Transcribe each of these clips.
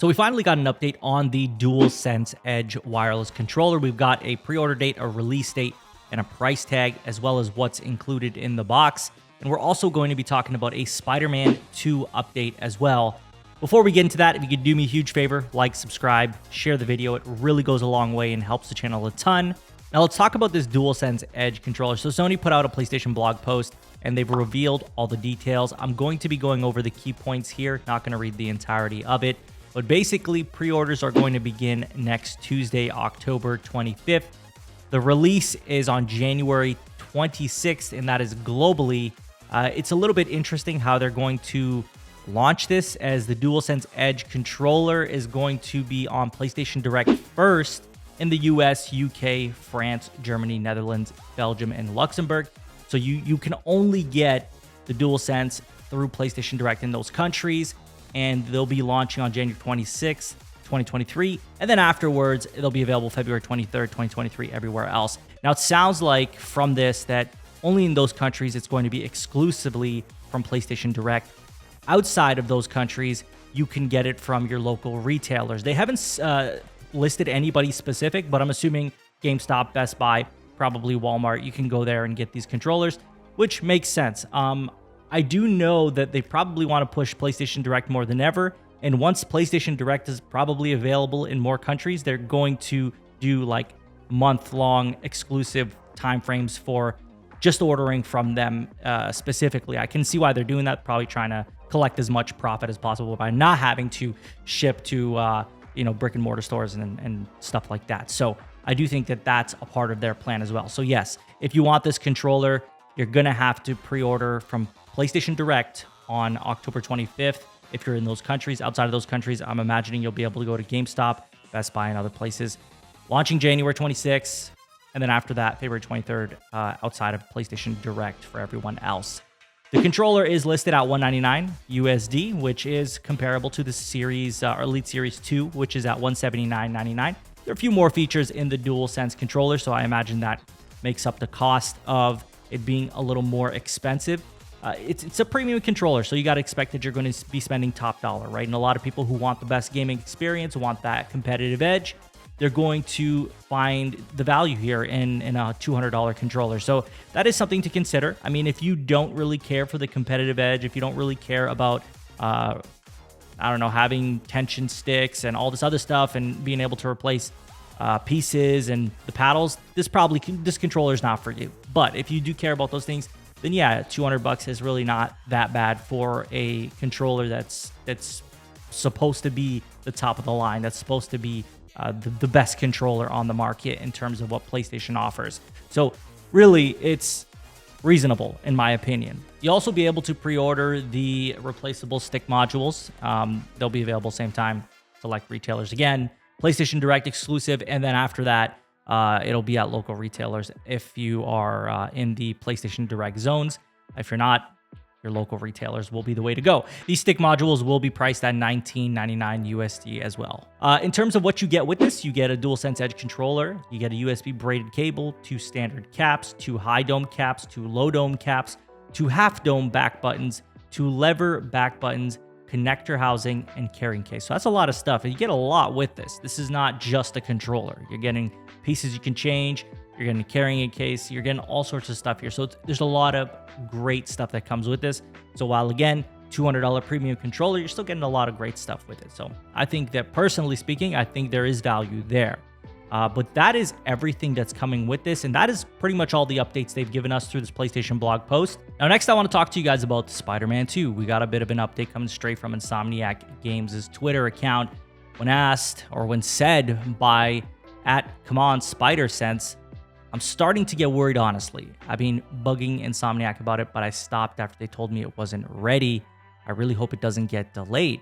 So we finally got an update on the DualSense Edge wireless controller. We've got a pre-order date, a release date, and a price tag, as well as what's included in the box. And we're also going to be talking about a Spider-Man 2 update as well. Before we get into that, if you could do me a huge favor, like, subscribe, share the video. It really goes a long way and helps the channel a ton. Now let's talk about this DualSense Edge controller. So Sony put out a PlayStation blog post and they've revealed all the details. I'm going to be going over the key points here, not going to read the entirety of it. But basically, pre-orders are going to begin next Tuesday, October 25th. The release is on January 26th, and that is globally. It's a little bit interesting how they're going to launch this, as the DualSense Edge controller is going to be on PlayStation Direct first in the US, UK, France, Germany, Netherlands, Belgium, and Luxembourg. So you can only get the DualSense through PlayStation Direct in those countries, and they'll be launching on January 26th, 2023. And then afterwards, it'll be available February 23rd, 2023, everywhere else. Now, it sounds like from this that only in those countries it's going to be exclusively from PlayStation Direct. Outside of those countries, you can get it from your local retailers. They haven't listed anybody specific, but I'm assuming GameStop, Best Buy, probably Walmart. You can go there and get these controllers, which makes sense. I do know that they probably want to push PlayStation Direct more than ever. And once PlayStation Direct is probably available in more countries, they're going to do like month-long exclusive timeframes for just ordering from them specifically. I can see why they're doing that, probably trying to collect as much profit as possible by not having to ship to brick and mortar stores and stuff like that. So I do think that that's a part of their plan as well. So yes, if you want this controller, you're going to have to pre-order from PlayStation Direct on October 25th. If you're in those countries, outside of those countries, I'm imagining you'll be able to go to GameStop, Best Buy, and other places. Launching January 26th, and then after that, February 23rd, outside of PlayStation Direct for everyone else. The controller is listed at $199 USD, which is comparable to the series, or Elite Series 2, which is at $179.99. There are a few more features in the DualSense controller, so I imagine that makes up the cost of it being a little more expensive. It's a premium controller, so you got to expect that you're going to be spending top dollar, right? And a lot of people who want the best gaming experience, want that competitive edge, they're going to find the value here in a $200 controller. So that is something to consider. I mean, if you don't really care for the competitive edge, if you don't really care about, having tension sticks and all this other stuff and being able to replace pieces and the paddles, this controller is not for you. But if you do care about those things, then yeah, $200 is really not that bad for a controller that's supposed to be the top of the line. That's supposed to be the best controller on the market in terms of what PlayStation offers. So really, it's reasonable in my opinion. You'll also be able to pre-order the replaceable stick modules. They'll be available same time, select retailers again, PlayStation Direct exclusive, and then after that, it'll be at local retailers if you are in the PlayStation Direct zones. If you're not, your local retailers will be the way to go. These stick modules will be priced at $19.99 USD as well. In terms of what you get with this, you get a DualSense Edge controller, you get a USB braided cable, 2 standard caps, 2 high dome caps, 2 low dome caps, 2 half dome back buttons, 2 lever back buttons, connector housing, and carrying case. So that's a lot of stuff, and you get a lot with this. This is not just a controller. You're getting pieces you can change, you're getting a carrying case, you're getting all sorts of stuff here. So there's a lot of great stuff that comes with this. So while again, $200 premium controller, you're still getting a lot of great stuff with it. So I think that, personally speaking, I think there is value there. But that is everything that's coming with this, and that is pretty much all the updates they've given us through this PlayStation blog post. Now, next I want to talk to you guys about Spider-Man 2. We got a bit of an update coming straight from Insomniac Games' Twitter account. When asked, or when said by @ComeOnSpiderSense, I'm starting to get worried, honestly. I've been bugging Insomniac about it, but I stopped after they told me it wasn't ready. I really hope it doesn't get delayed.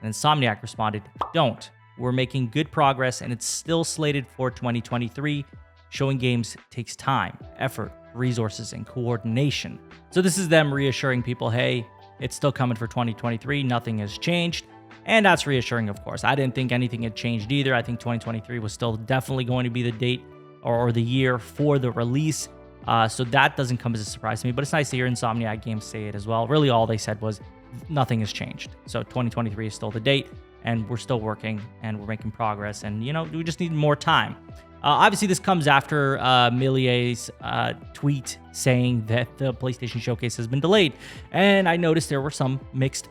And Insomniac responded, don't. We're making good progress, and it's still slated for 2023. Showing games takes time, effort, resources, and coordination. So this is them reassuring people, hey, it's still coming for 2023. Nothing has changed. And that's reassuring, of course. I didn't think anything had changed either. I think 2023 was still definitely going to be the date or the year for the release. So that doesn't come as a surprise to me, but it's nice to hear Insomniac Games say it as well. Really, all they said was nothing has changed. So 2023 is still the date. and we're still working and we're making progress. And, we just need more time. Obviously, this comes after Millier's tweet saying that the PlayStation Showcase has been delayed. And I noticed there were some mixed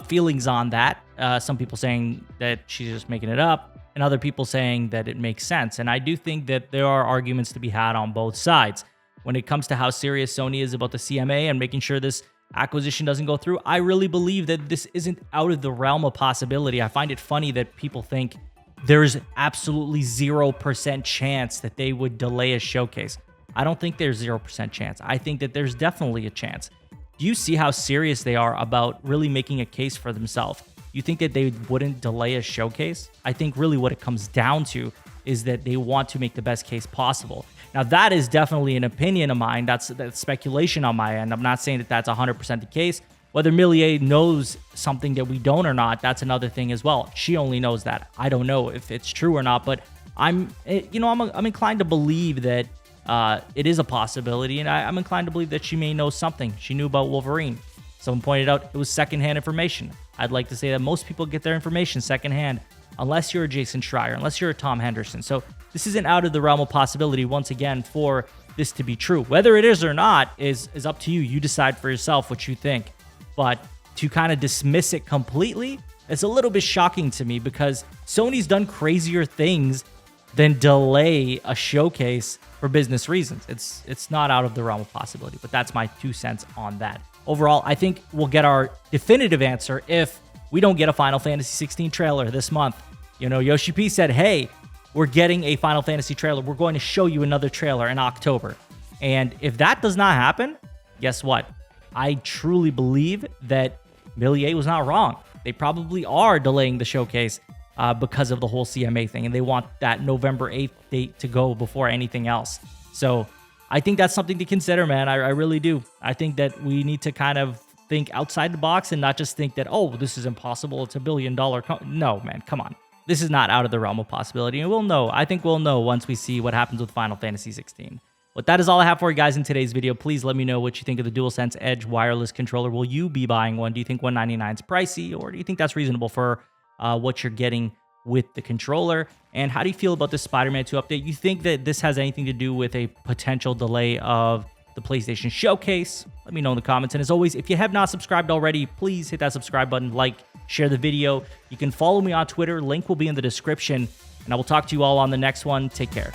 feelings on that. Some people saying that she's just making it up, and other people saying that it makes sense. And I do think that there are arguments to be had on both sides. When it comes to how serious Sony is about the CMA and making sure this acquisition doesn't go through, I really believe that this isn't out of the realm of possibility. I find it funny that people think there's absolutely 0% chance that they would delay a showcase. I don't think there's 0% chance. I think that there's definitely a chance. Do you see how serious they are about really making a case for themselves? You think that they wouldn't delay a showcase? I think really what it comes down to is that they want to make the best case possible. Now, that is definitely an opinion of mine. That's speculation on my end. I'm not saying that that's 100% the case. Whether Millier knows something that we don't or not, that's another thing as well. She only knows that. I don't know if it's true or not, but I'm inclined to believe that it is a possibility, and I'm inclined to believe that she may know something. She knew about Wolverine. Someone pointed out it was secondhand information. I'd like to say that most people get their information secondhand, unless you're a Jason Schreier, unless you're a Tom Henderson. So this isn't out of the realm of possibility, once again, for this to be true. Whether it is or not is up to you. You decide for yourself what you think. But to kind of dismiss it completely, it's a little bit shocking to me, because Sony's done crazier things than delay a showcase for business reasons. It's not out of the realm of possibility, but that's my 2 cents on that. Overall, I think we'll get our definitive answer if we don't get a Final Fantasy 16 trailer this month. Yoshi P said, hey, we're getting a Final Fantasy trailer. We're going to show you another trailer in October. And if that does not happen, guess what? I truly believe that Millier was not wrong. They probably are delaying the showcase because of the whole CMA thing, and they want that November 8th date to go before anything else. So I think that's something to consider, man. I really do. I think that we need to kind of think outside the box and not just think that, oh, this is impossible. It's $1 billion. No, man, come on. This is not out of the realm of possibility, and we'll know. I think we'll know once we see what happens with Final Fantasy 16. But that is all I have for you guys in today's video. Please let me know what you think of the DualSense Edge wireless controller. Will you be buying one? Do you think $199 is pricey, or do you think that's reasonable for what you're getting with the controller? And how do you feel about this Spider-Man 2 update? You think that this has anything to do with a potential delay of the PlayStation Showcase? Let me know in the comments. And as always, if you have not subscribed already, please hit that subscribe button, like, share the video. You can follow me on Twitter. Link will be in the description. And I will talk to you all on the next one. Take care.